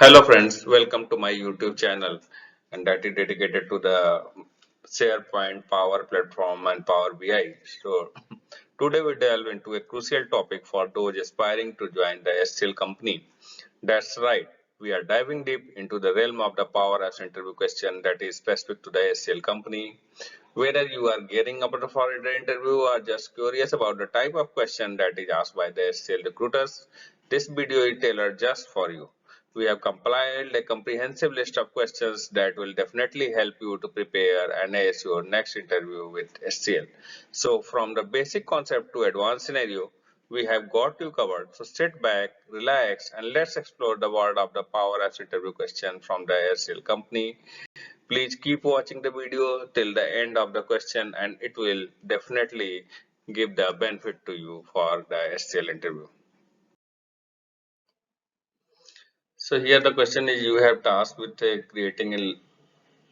Hello friends, welcome to my YouTube channel and that is dedicated to the SharePoint, Power Platform and Power BI. So today we delve into a crucial topic for those aspiring to join the HCL company. That's right, we are diving deep into the realm of the Power Apps interview question that is specific to the HCL company. Whether you are gearing up for the interview or just curious about the type of question that is asked by the HCL recruiters, this video is tailored just for you. We have compiled a comprehensive list of questions that will definitely help you to prepare and ace your next interview with HCL. So from the basic concept to advanced scenario, we have got you covered. So sit back, relax, and let's explore the world of the Power Apps interview question from the HCL company. Please keep watching the video till the end of the question and it will definitely give the benefit to you for the HCL interview. So here the question is you have tasked with creating a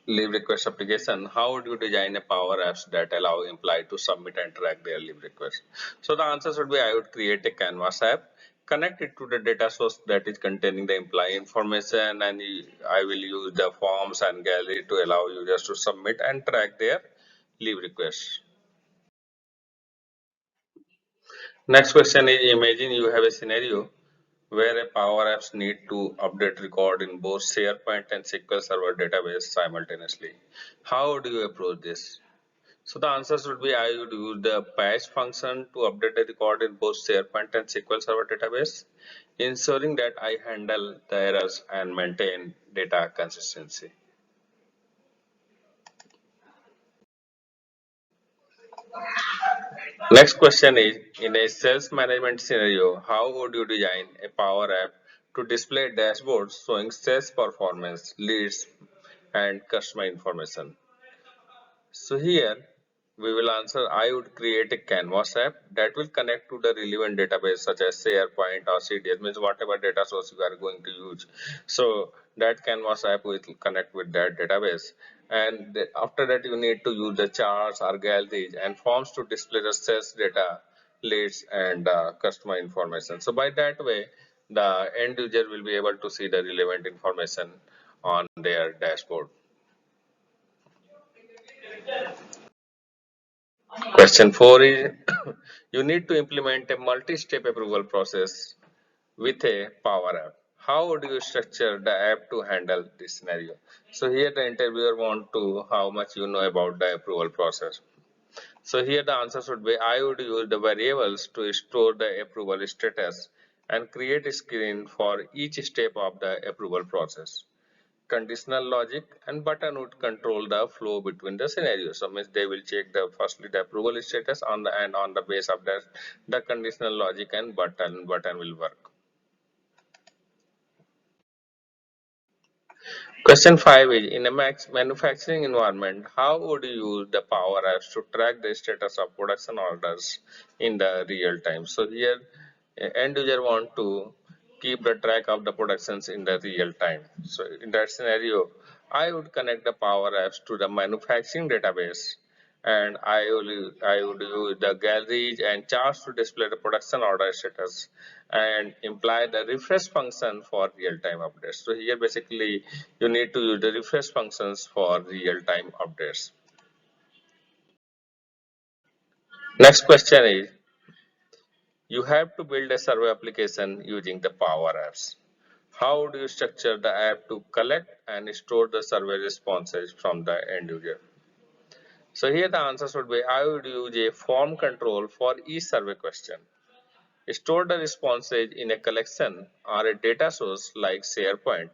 leave request application. How would you design a Power Apps that allow employee to submit and track their leave request? So the answer should be I would create a Canvas app, connect it to the data source that is containing the employee information, and I will use the forms and gallery to allow users to submit and track their leave requests. Next question is imagine you have a scenario where a Power Apps need to update record in both SharePoint and SQL Server database simultaneously. How do you approach this? So the answers would be I would use the patch function to update a record in both SharePoint and SQL Server database, ensuring that I handle the errors and maintain data consistency. Next question is, in a sales management scenario, how would you design a Power App to display dashboards showing sales performance, leads, and customer information? So here we will answer I would create a Canvas app that will connect to the relevant database such as SharePoint or CDS, means whatever data source you are going to use. So that Canvas app will connect with that database, and after that you need to use the charts or galleries and forms to display the sales data, leads, and customer information. So by that way the end user will be able to see the relevant information on their dashboard. Question 4 is you need to implement a multi-step approval process with a Power App. How would you structure the app to handle this scenario? So here the interviewer want to how much you know about the approval process. So here the answer should be I would use the variables to store the approval status and create a screen for each step of the approval process. Conditional logic and button would control the flow between the scenarios. So means they will check the firstly the approval status on the and on the base of that the conditional logic and button will work. Question 5 is in a manufacturing environment, how would you use the Power Apps to track the status of production orders in the real time? So here end user want to keep the track of the productions in the real time. So in that scenario, I would connect the Power Apps to the manufacturing database and I would use the galleries and charts to display the production order status and imply the refresh function for real-time updates. So here basically you need to use the refresh functions for real-time updates. Next question is you have to build a survey application using the Power Apps. How do you structure the app to collect and store the survey responses from the end user? So here the answers would be I would use a form control for each survey question. Store the responses in a collection or a data source like SharePoint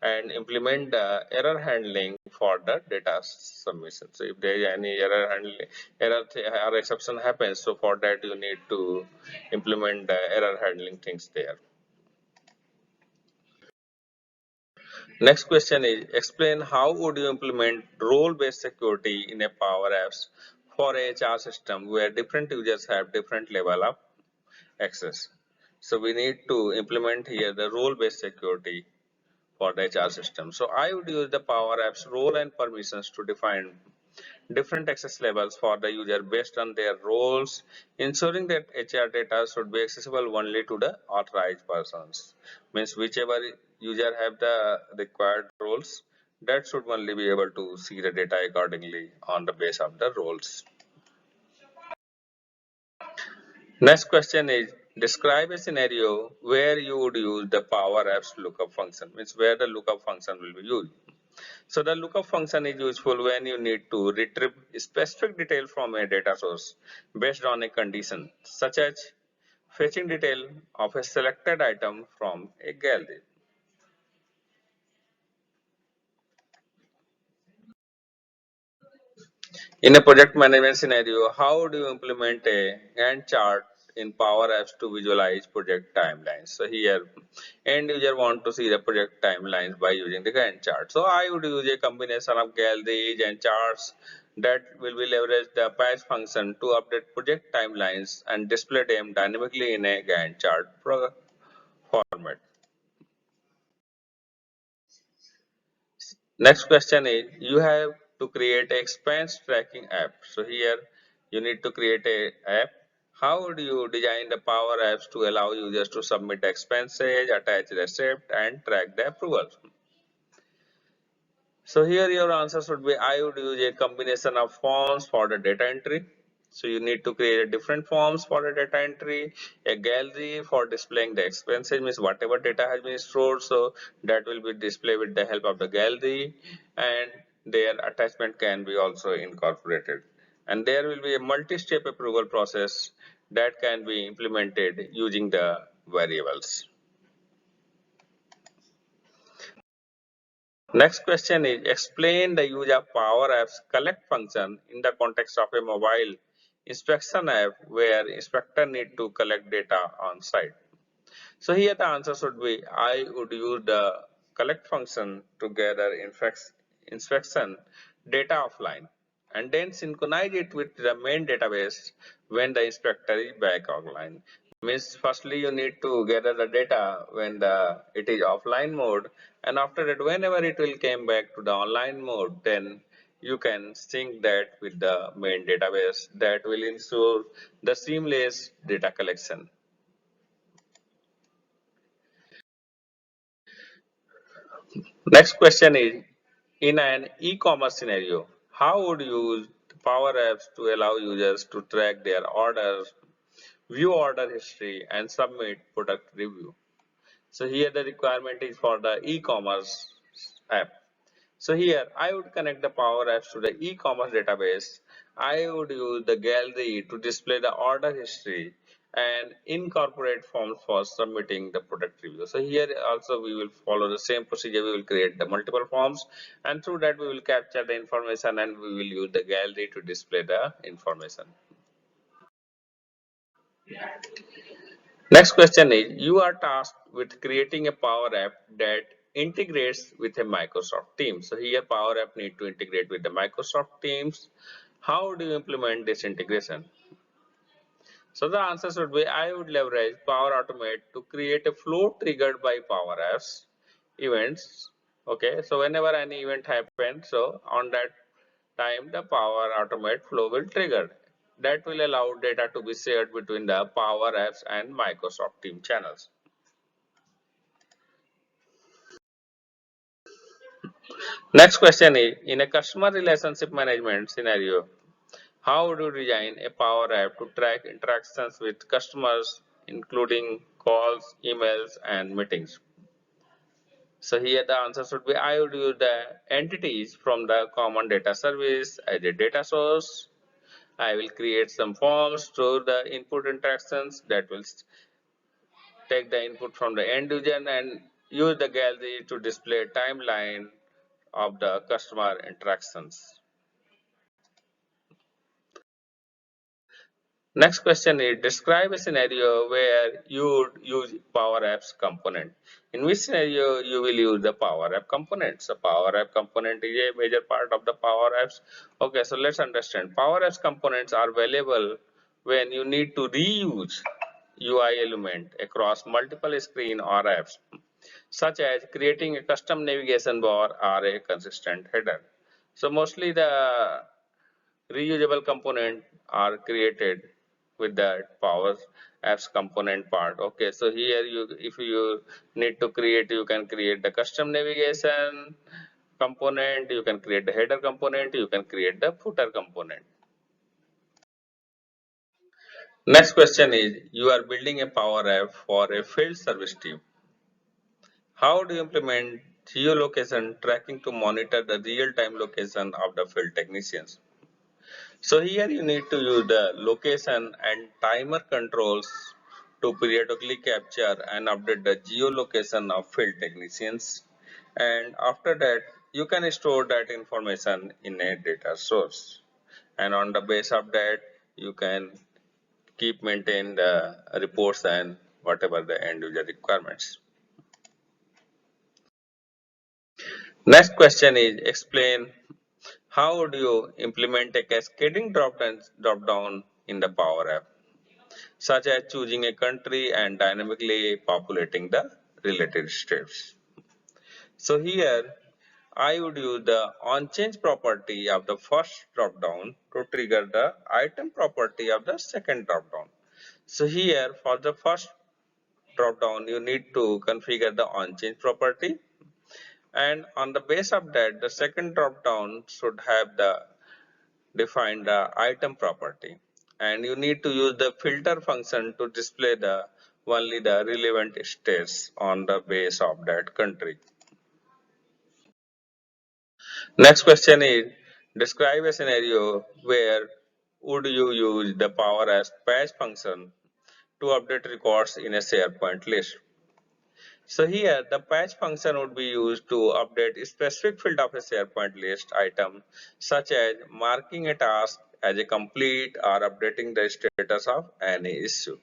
and implement the error handling for the data submission. So if there is any error handling or exception happens, so for that you need to implement the error handling things there. Next question is explain how would you implement role-based security in a Power Apps for a HR system where different users have different level of access. So we need to implement here the role-based security for the HR system. So I would use the Power Apps role and permissions to define different access levels for the user based on their roles, ensuring that HR data should be accessible only to the authorized persons. Means whichever user have the required roles, that should only be able to see the data accordingly on the base of the roles. Next question is, describe a scenario where you would use the Power Apps lookup function, means where the lookup function will be used. So the lookup function is useful when you need to retrieve specific detail from a data source based on a condition, such as fetching detail of a selected item from a gallery. In a project management scenario, how do you implement a Gantt chart in Power Apps to visualize project timelines? So here, end user want to see the project timelines by using the Gantt chart. So I would use a combination of galleries and charts that will be leverage the patch function to update project timelines and display them dynamically in a Gantt chart format. Next question is, you have to create an expense tracking app. So here you need to create a app. How would you design the Power Apps to allow users to submit expenses, attach receipt, and track the approvals? So here your answer should be, I would use a combination of forms for the data entry. So you need to create a different forms for the data entry, a gallery for displaying the expenses, means whatever data has been stored, so that will be displayed with the help of the gallery, and their attachment can be also incorporated. And there will be a multi-step approval process that can be implemented using the variables. Next question is, explain the use of Power Apps collect function in the context of a mobile inspection app where inspector need to collect data on site. So here the answer should be, I would use the collect function to gather inspection data offline and then synchronize it with the main database when the inspector is back online. Means firstly you need to gather the data when it is offline mode, and after that whenever it will came back to the online mode, then you can sync that with the main database. That will ensure the seamless data collection. Next question is, in an e-commerce scenario, how would you use Power Apps to allow users to track their orders, view order history, and submit product review? So here the requirement is for the e-commerce app. So here I would connect the Power Apps to the e-commerce database. I would use the gallery to display the order history and incorporate forms for submitting the product review. So here also we will follow the same procedure. We will create the multiple forms, and through that we will capture the information and we will use the gallery to display the information. Next question is, you are tasked with creating a Power App that integrates with a Microsoft Teams. So here Power App need to integrate with the Microsoft Teams. How do you implement this integration? So the answer should be, I would leverage Power Automate to create a flow triggered by Power Apps events. Okay, so whenever any event happens, so on that time the Power Automate flow will trigger. That will allow data to be shared between the Power Apps and Microsoft Team channels. Next question is, in a customer relationship management scenario, how would you design a Power App to track interactions with customers, including calls, emails, and meetings? So here the answer should be, I would use the entities from the common data service as a data source. I will create some forms, store the input interactions that will take the input from the end user and use the gallery to display timeline of the customer interactions. Next question is, describe a scenario where you would use Power Apps component. In which scenario you will use the Power App component? So Power App component is a major part of the Power Apps. Okay, so let's understand. Power Apps components are valuable when you need to reuse UI element across multiple screen or apps, such as creating a custom navigation bar or a consistent header. So mostly the reusable component are created with that Power Apps component part. Okay, so here if you need to create, you can create the custom navigation component, you can create the header component, you can create the footer component. Next question is, you are building a Power App for a field service team. How do you implement geolocation tracking to monitor the real-time location of the field technicians? So here you need to use the location and timer controls to periodically capture and update the geolocation of field technicians. And after that, you can store that information in a data source. And on the base of that, you can keep maintain the reports and whatever the end user requirements. Next question is, explain how would you implement a cascading drop down in the Power App, such as choosing a country and dynamically populating the related states. So here I would use the onChange property of the first drop down to trigger the item property of the second drop down. So here for the first drop down you need to configure the onChange property, and on the base of that the second drop down should have the define the item property, and you need to use the filter function to display the only the relevant states on the base of that country. Next question is, describe a scenario where would you use the power as patch function to update records in a SharePoint list. So here the patch function would be used to update a specific field of a SharePoint list item, such as marking a task as a complete or updating the status of any issue.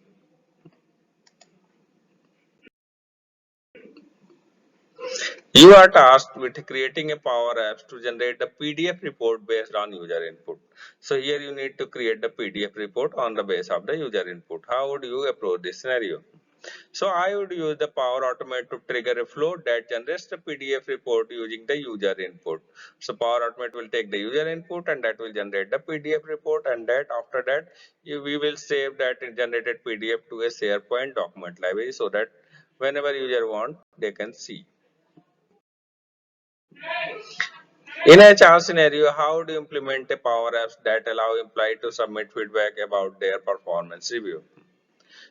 You are tasked with creating a Power Apps to generate a PDF report based on user input. So here you need to create the PDF report on the base of the user input. How would you approach this scenario? So I would use the Power Automate to trigger a flow that generates the PDF report using the user input. So Power Automate will take the user input and that will generate the PDF report, and that after that we will save that generated PDF to a SharePoint document library so that whenever user want they can see. In a HR scenario, how do you implement a Power Apps that allow employee to submit feedback about their performance review?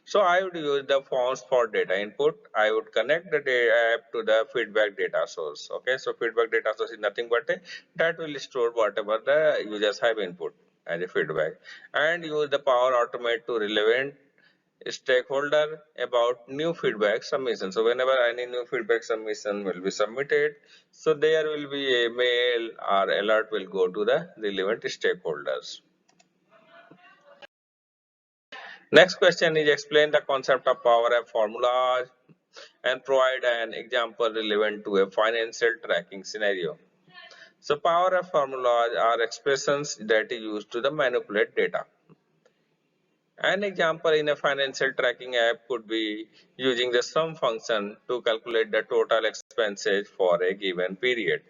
So I would use the forms for data input. I would connect the data app to the feedback data source. Okay, so feedback data source is nothing but a that will store whatever the users have input as a feedback, and use the Power Automate to relevant stakeholder about new feedback submission. So whenever any new feedback submission will be submitted, so there will be a mail or alert will go to the relevant stakeholders. Next question is, explain the concept of Power App formulas and provide an example relevant to a financial tracking scenario. So Power App formulas are expressions that are used to the manipulate data. An example in a financial tracking app could be using the sum function to calculate the total expenses for a given period.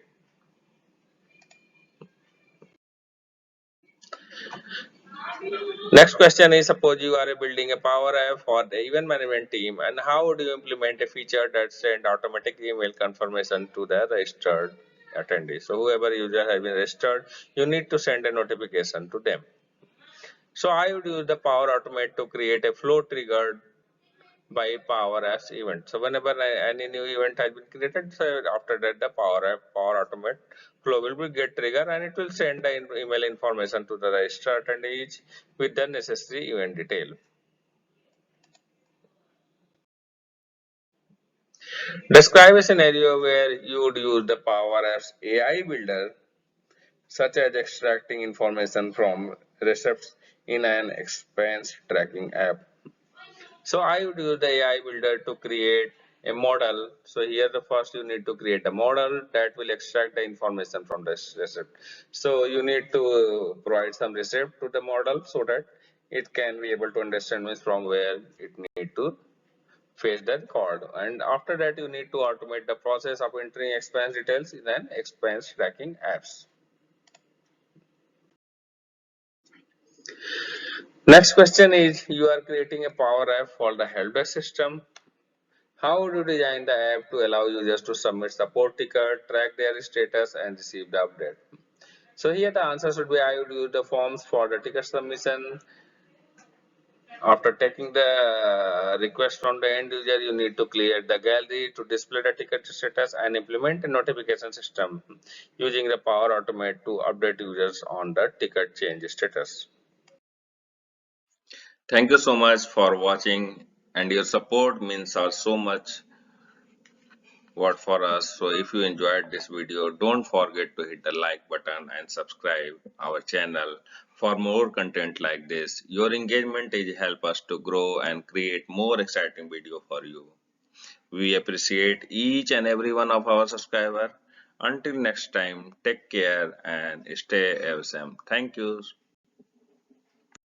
Next question is, suppose you are building a Power App for the event management team, and how would you implement a feature that send automatic email confirmation to the registered attendees? So whoever user has been registered, you need to send a notification to them. So I would use the Power Automate to create a flow triggered by Power Apps event. So whenever any new event has been created, so after that the Power Automate flow will be get trigger, and it will send the email information to the registered attendees with the necessary event detail. Describe a scenario where you would use the Power Apps AI builder, such as extracting information from receipts in an expense tracking app. So I would use the AI builder to create a model. So here the first you need to create a model that will extract the information from this receipt. So you need to provide some receipt to the model so that it can be able to understand from where it need to fetch the record. And after that you need to automate the process of entering expense details in an expense tracking apps. Next question is, you are creating a Power App for the helpdesk system. How would you design the app to allow users to submit support ticket, track their status, and receive the update? So here the answer should be, I would use the forms for the ticket submission. After taking the request from the end user, you need to clear the gallery to display the ticket status and implement a notification system using the Power Automate to update users on the ticket change status. Thank you so much for watching, and your support means so much what for us. So if you enjoyed this video, don't forget to hit the like button and subscribe our channel for more content like this. Your engagement is help us to grow and create more exciting video for you. We appreciate each and every one of our subscriber. Until next time, take care and stay awesome. Thank you.